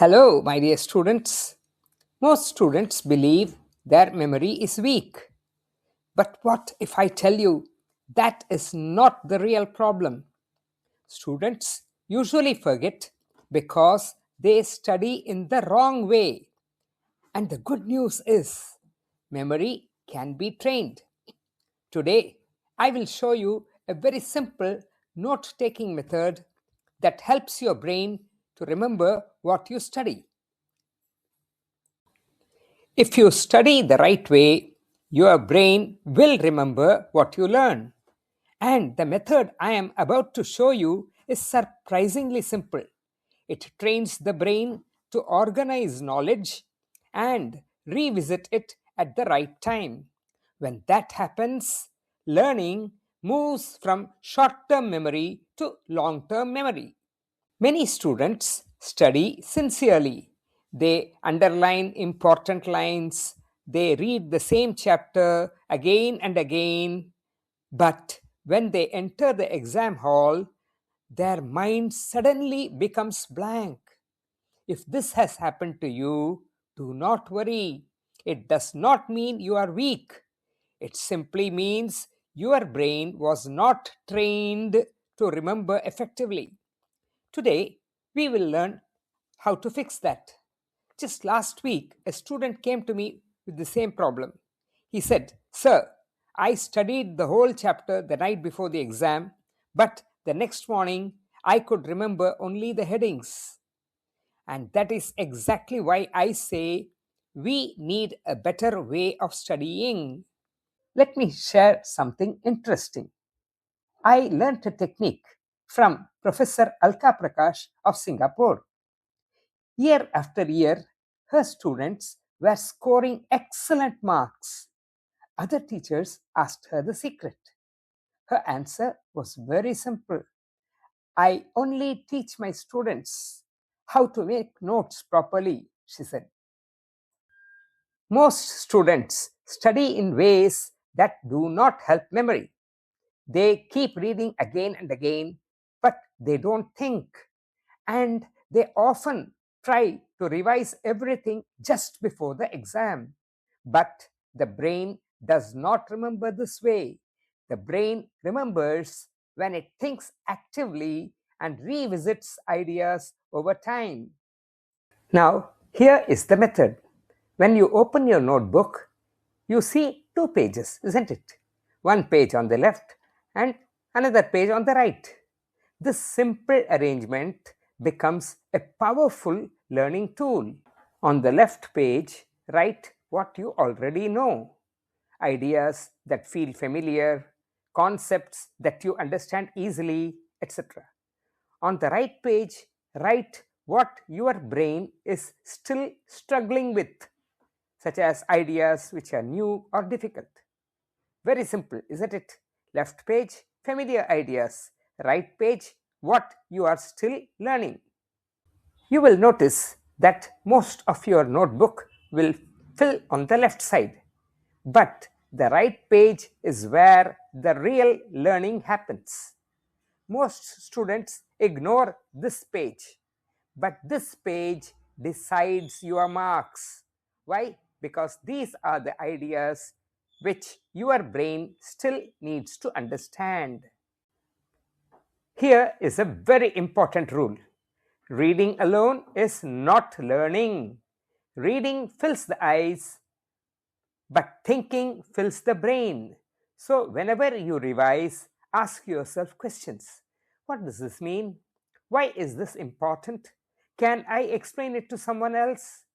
Hello, my dear students. Most students believe their memory is weak. But what if I tell you that is not the real problem? Students usually forget because they study in the wrong way. And the good news is memory can be trained. Today, I will show you a very simple note taking method that helps your brain to remember what you study. If you study the right way, your brain will remember what you learn. And the method I am about to show you is surprisingly simple. It trains the brain to organize knowledge and revisit it at the right time. When that happens, learning moves from short term memory to long term memory. Many students study sincerely. They underline important lines, they read the same chapter again and again, but when they enter the exam hall, their mind suddenly becomes blank. If this has happened to you, do not worry. It does not mean you are weak. It simply means your brain was not trained to remember effectively. Today, we will learn how to fix that. Just last week, a student came to me with the same problem. He said, "Sir, I studied the whole chapter the night before the exam, but the next morning I could remember only the headings." And that is exactly why I say we need a better way of studying. Let me share something interesting. I learnt a technique from Professor Alka Prakash of Singapore. Year after year, her students were scoring excellent marks. Other teachers asked her the secret. Her answer was very simple. "I only teach my students how to make notes properly," she said. Most students study in ways that do not help memory. They keep reading again and again, but they don't think. And they often try to revise everything just before the exam. But the brain does not remember this way. The brain remembers when it thinks actively and revisits ideas over time. Now, here is the method. When you open your notebook, you see two pages, isn't it? One page on the left and another page on the right. This simple arrangement becomes a powerful learning tool. On the left page, write what you already know, ideas that feel familiar, concepts that you understand easily, etc. On the right page, write what your brain is still struggling with, such as ideas which are new or difficult. Very simple, isn't it? Left page, familiar ideas. Right page, what you are still learning. You will notice that most of your notebook will fill on the left side. But the right page is where the real learning happens. Most students ignore this page, but this page decides your marks. Why? Because these are the ideas which your brain still needs to understand. Here is a very important rule. Reading alone is not learning. Reading fills the eyes, but thinking fills the brain. So, whenever you revise, ask yourself questions. What does this mean? Why is this important? Can I explain it to someone else?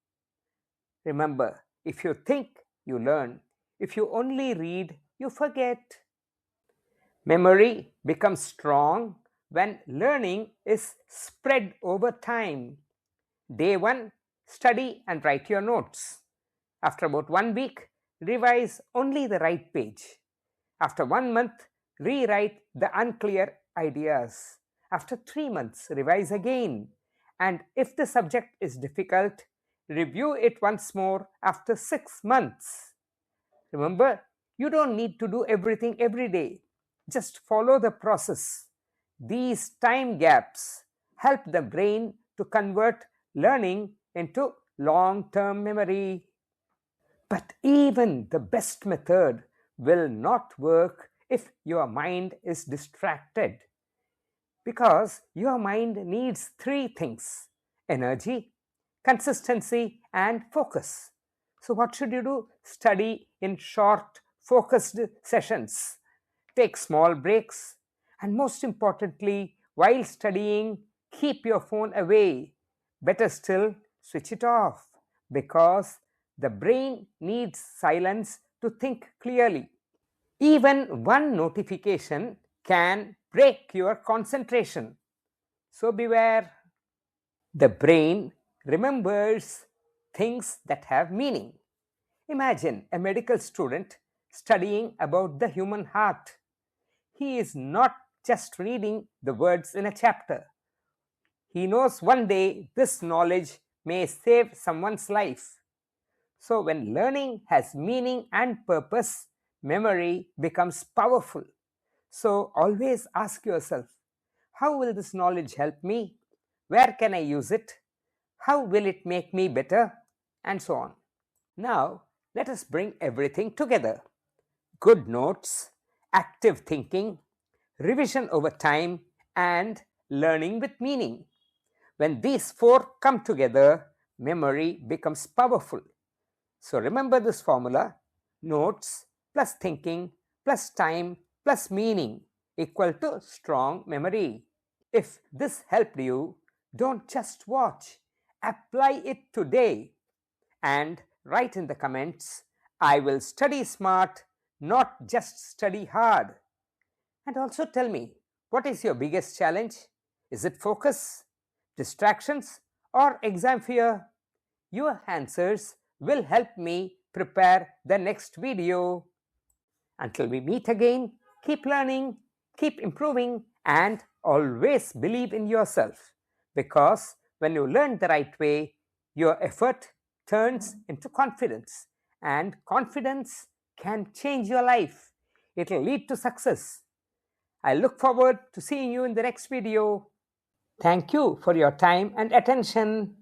Remember, if you think, you learn. If you only read, you forget. Memory becomes strong when learning is spread over time. Day 1, study and write your notes. After about 1 week, revise only the right page. After 1 month, rewrite the unclear ideas. After 3 months, revise again. And if the subject is difficult, review it once more after 6 months. Remember, you don't need to do everything every day. Just follow the process. These time gaps help the brain to convert learning into long term memory. But even the best method will not work if your mind is distracted, because your mind needs three things: energy, consistency, and focus. So, what should you do? Study in short, focused sessions, take small breaks, and most importantly, while studying, keep your phone away. Better still, switch it off, because the brain needs silence to think clearly. Even one notification can break your concentration. So beware. The brain remembers things that have meaning. Imagine a medical student studying about the human heart. He is not just reading the words in a chapter. He knows one day this knowledge may save someone's life. So, when learning has meaning and purpose, memory becomes powerful. So, always ask yourself, how will this knowledge help me? Where can I use it? How will it make me better? And so on. Now, let us bring everything together: good notes, active thinking, revision over time, and learning with meaning. When these four come together, memory becomes powerful. So remember this formula: notes plus thinking plus time plus meaning equal to strong memory. If this helped you, don't just watch, apply it today and write in the comments, I will study smart, not just study hard. And also tell me, what is your biggest challenge? Is it focus, distractions, or exam fear? Your answers will help me prepare the next video. Until we meet again, keep learning, keep improving, and always believe in yourself. Because when you learn the right way, your effort turns into confidence, and confidence can change your life. It will lead to success. I look forward to seeing you in the next video. Thank you for your time and attention.